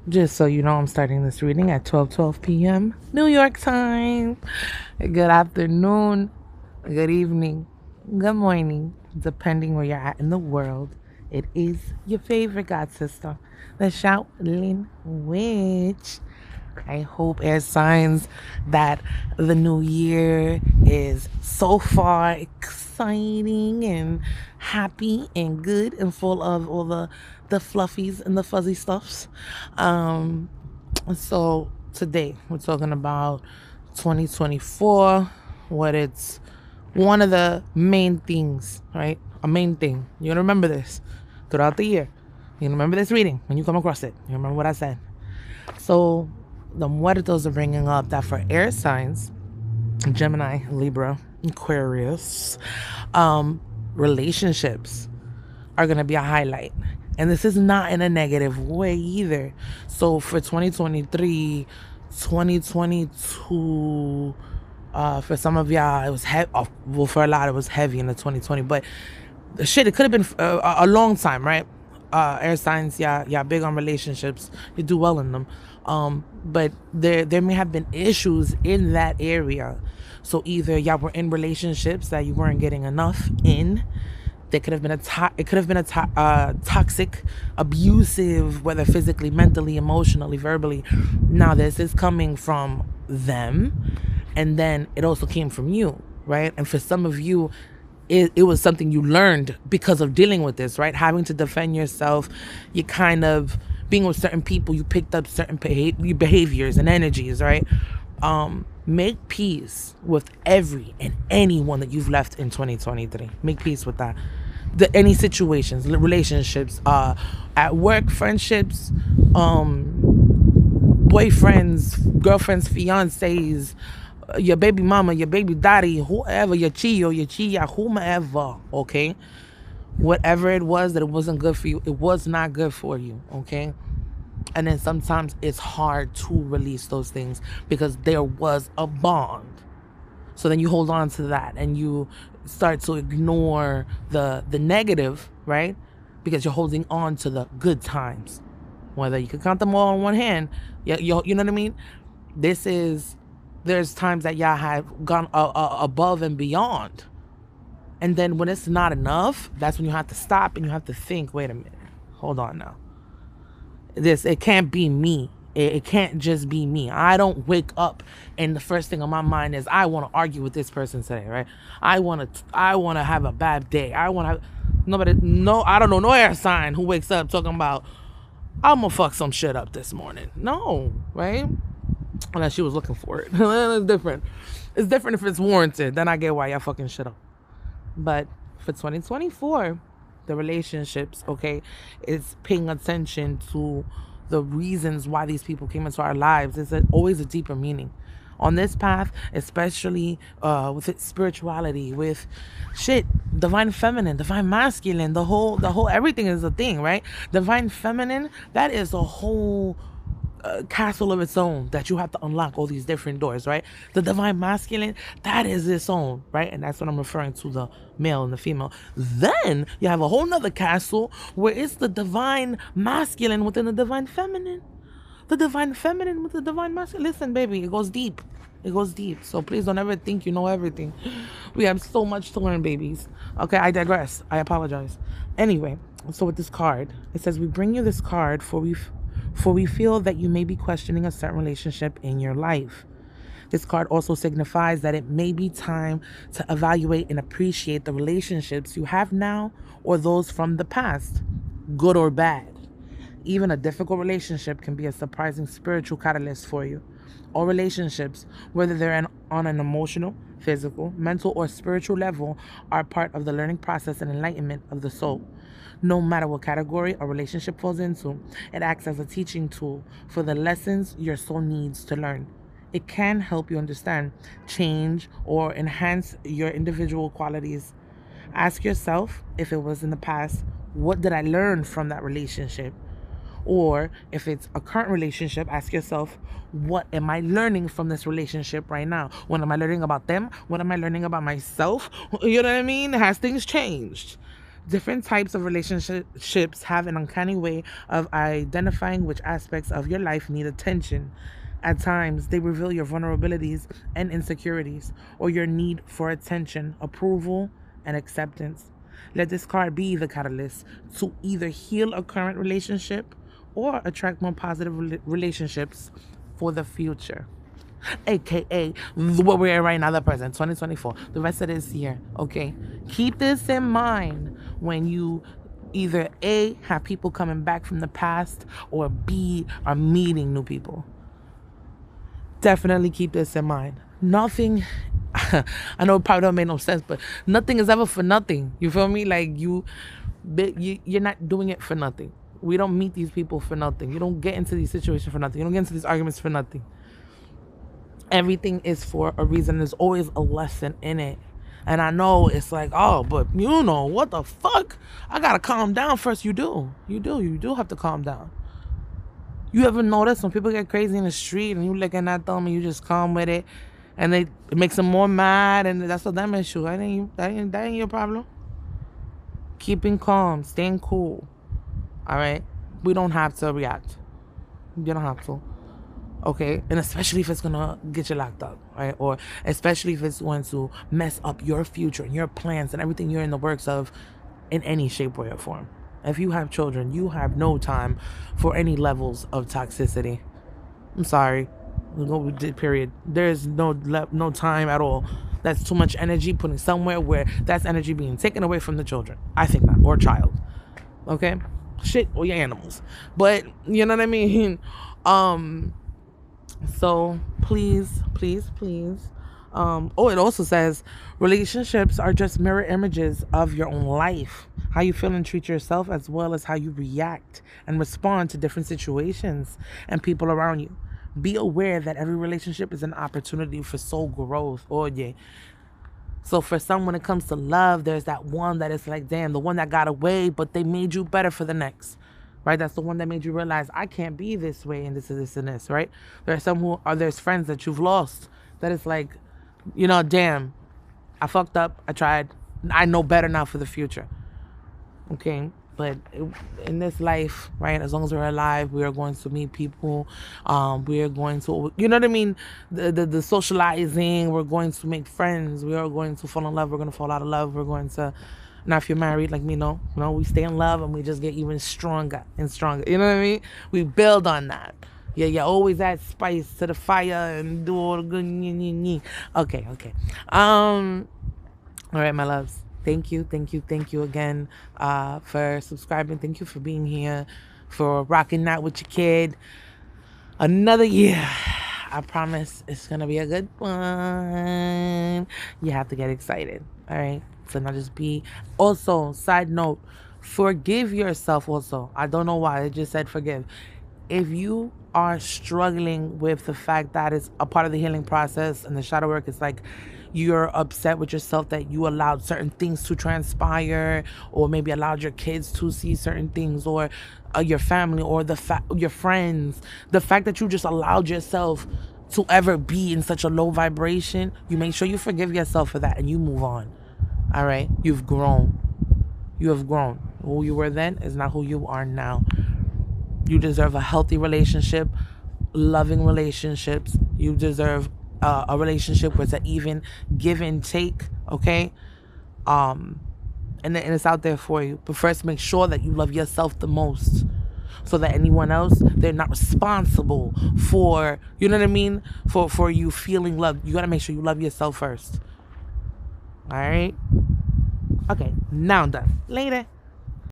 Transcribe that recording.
Just so you know, I'm starting this reading at 12:12 p.m. New York time. Good afternoon, good evening, good morning, depending where you're at in the world. It is your favorite god sister, the Shaolin Witch. I hope air signs that the new year is so far exciting and happy and good and full of all the fluffies and the fuzzy stuffs. Um, so today we're talking about 2024, what it's one of the main things, right? A main thing. You're gonna remember this throughout the year. You remember this reading when you come across it. You remember what I said. So the muertos are bringing up that for air signs, Gemini, Libra, Aquarius, relationships are going to be a highlight. And this is not in a negative way either. So for 2023, 2022, for some of y'all, it was heavy. Well, for a lot, it was heavy in the 2020. But shit, it could have been a long time, right? Air signs, yeah, big on relationships. You do well in them. But there may have been issues in that area. So either y'all were in relationships that you weren't getting enough in. There could have been toxic, abusive, whether physically, mentally, emotionally, verbally. Now this is coming from them, and then it also came from you, right? And for some of you, it was something you learned because of dealing with this, right? Having to defend yourself, you kind of being with certain people, you picked up certain behaviors and energies, right? Make peace with every and anyone that you've left in 2023. Make peace with that. Any situations, relationships, at work, friendships, boyfriends, girlfriends, fiancés, your baby mama, your baby daddy, whoever, your chio, your chia, whomever, okay? Whatever it was that it wasn't good for you, it was not good for you, okay? And then sometimes it's hard to release those things because there was a bond. So then you hold on to that and you start to ignore the negative, right? Because you're holding on to the good times. Whether you could count them all on one hand, you know what I mean? There's times that y'all have gone above and beyond. And then when it's not enough, that's when you have to stop and you have to think, wait a minute, hold on now. It can't be me. It can't just be me. I don't wake up and the first thing on my mind is I want to argue with this person today, right? I want to have a bad day. I don't know no air sign who wakes up talking about I'm gonna fuck some shit up this morning. No, right? Unless she was looking for it. It's different. It's different if it's warranted. Then I get why y'all fucking shit up. But for 2024, the relationships, okay, is paying attention to the reasons why these people came into our lives. It's always a deeper meaning on this path, especially with its spirituality, with shit, divine feminine, divine masculine, the whole everything is a thing, right? Divine feminine, that is a whole castle of its own that you have to unlock all these different doors, right? The divine masculine, that is its own, right? And that's what I'm referring to, the male and the female. Then you have a whole nother castle where it's the divine masculine within the divine feminine. The divine feminine with the divine masculine. Listen, baby, it goes deep. It goes deep. So please don't ever think you know everything. We have so much to learn, babies. Okay, I digress. I apologize. Anyway, so with this card, it says, we bring you this card for we feel that you may be questioning a certain relationship in your life. This card also signifies that it may be time to evaluate and appreciate the relationships you have now or those from the past, good or bad. Even a difficult relationship can be a surprising spiritual catalyst for you. All relationships, whether they're on an emotional, physical, mental, or spiritual level, are part of the learning process and enlightenment of the soul. No matter what category a relationship falls into, it acts as a teaching tool for the lessons your soul needs to learn. It can help you understand, change, or enhance your individual qualities. Ask yourself, if it was in the past, what did I learn from that relationship? Or if it's a current relationship, ask yourself, what am I learning from this relationship right now? What am I learning about them? What am I learning about myself? You know what I mean? Has things changed? Different types of relationships have an uncanny way of identifying which aspects of your life need attention. At times, they reveal your vulnerabilities and insecurities, or your need for attention, approval, and acceptance. Let this card be the catalyst to either heal a current relationship or attract more positive relationships for the future. AKA what we're in right now, the present, 2024, the rest of this year. Okay, keep this in mind when you either A, have people coming back from the past, or B, are meeting new people. Definitely keep this in mind. Nothing I know it probably don't make no sense, but nothing is ever for nothing. You feel me? Like you're not doing it for nothing. We don't meet these people for nothing. You don't get into these situations for nothing. You don't get into these arguments for nothing. Everything is for a reason. There's always a lesson in it. And I know it's like, oh, but you know, what the fuck? I gotta calm down first. You do have to calm down. You ever notice when people get crazy in the street and you looking at them and you just calm with it, and it makes them more mad, and that's a them issue. That ain't your problem. Keeping calm, staying cool. All right? We don't have to react. You don't have to. Okay? And especially if it's gonna get you locked up, right? Or especially if it's going to mess up your future and your plans and everything you're in the works of in any shape, way, or form. If you have children, you have no time for any levels of toxicity. I'm sorry. No, period. There's no time at all. That's too much energy putting somewhere where that's energy being taken away from the children. I think that. Or child. Okay? Shit, or your animals. But, you know what I mean? So, please. It also says relationships are just mirror images of your own life. How you feel and treat yourself, as well as how you react and respond to different situations and people around you. Be aware that every relationship is an opportunity for soul growth. Oh, yeah. So for some, when it comes to love, there's that one that is like, damn, the one that got away, but they made you better for the next. Right? That's the one that made you realize, I can't be this way and this and this and this, right? There are some there's friends that you've lost that it's like, you know, damn, I fucked up. I tried. I know better now for the future. Okay? But in this life, right, as long as we're alive, we are going to meet people. We are going to, you know what I mean? The socializing, we're going to make friends. We are going to fall in love. We're going to fall out of love. We're going to, now if you're married like me, no, we stay in love and we just get even stronger and stronger. You know what I mean? We build on that. Yeah, you always add spice to the fire and do all the good. Okay. All right, my loves. Thank you again for subscribing. Thank you for being here, for rocking out with your kid. Another year. I promise it's going to be a good one. You have to get excited. All right? So not just be. Also, side note, forgive yourself also. I don't know why. I just said forgive. If you are struggling with the fact that it's a part of the healing process and the shadow work, it's like you're upset with yourself that you allowed certain things to transpire, or maybe allowed your kids to see certain things, or your family, or your friends. The fact that you just allowed yourself to ever be in such a low vibration, you make sure you forgive yourself for that and you move on. All right? You've grown. You have grown. Who you were then is not who you are now. You deserve a healthy relationship, loving relationships. You deserve a relationship where it's an even give and take, okay? And it's out there for you. But first, make sure that you love yourself the most, so that anyone else, they're not responsible for, you know what I mean? For you feeling loved. You got to make sure you love yourself first. All right? Okay, now I'm done. Later.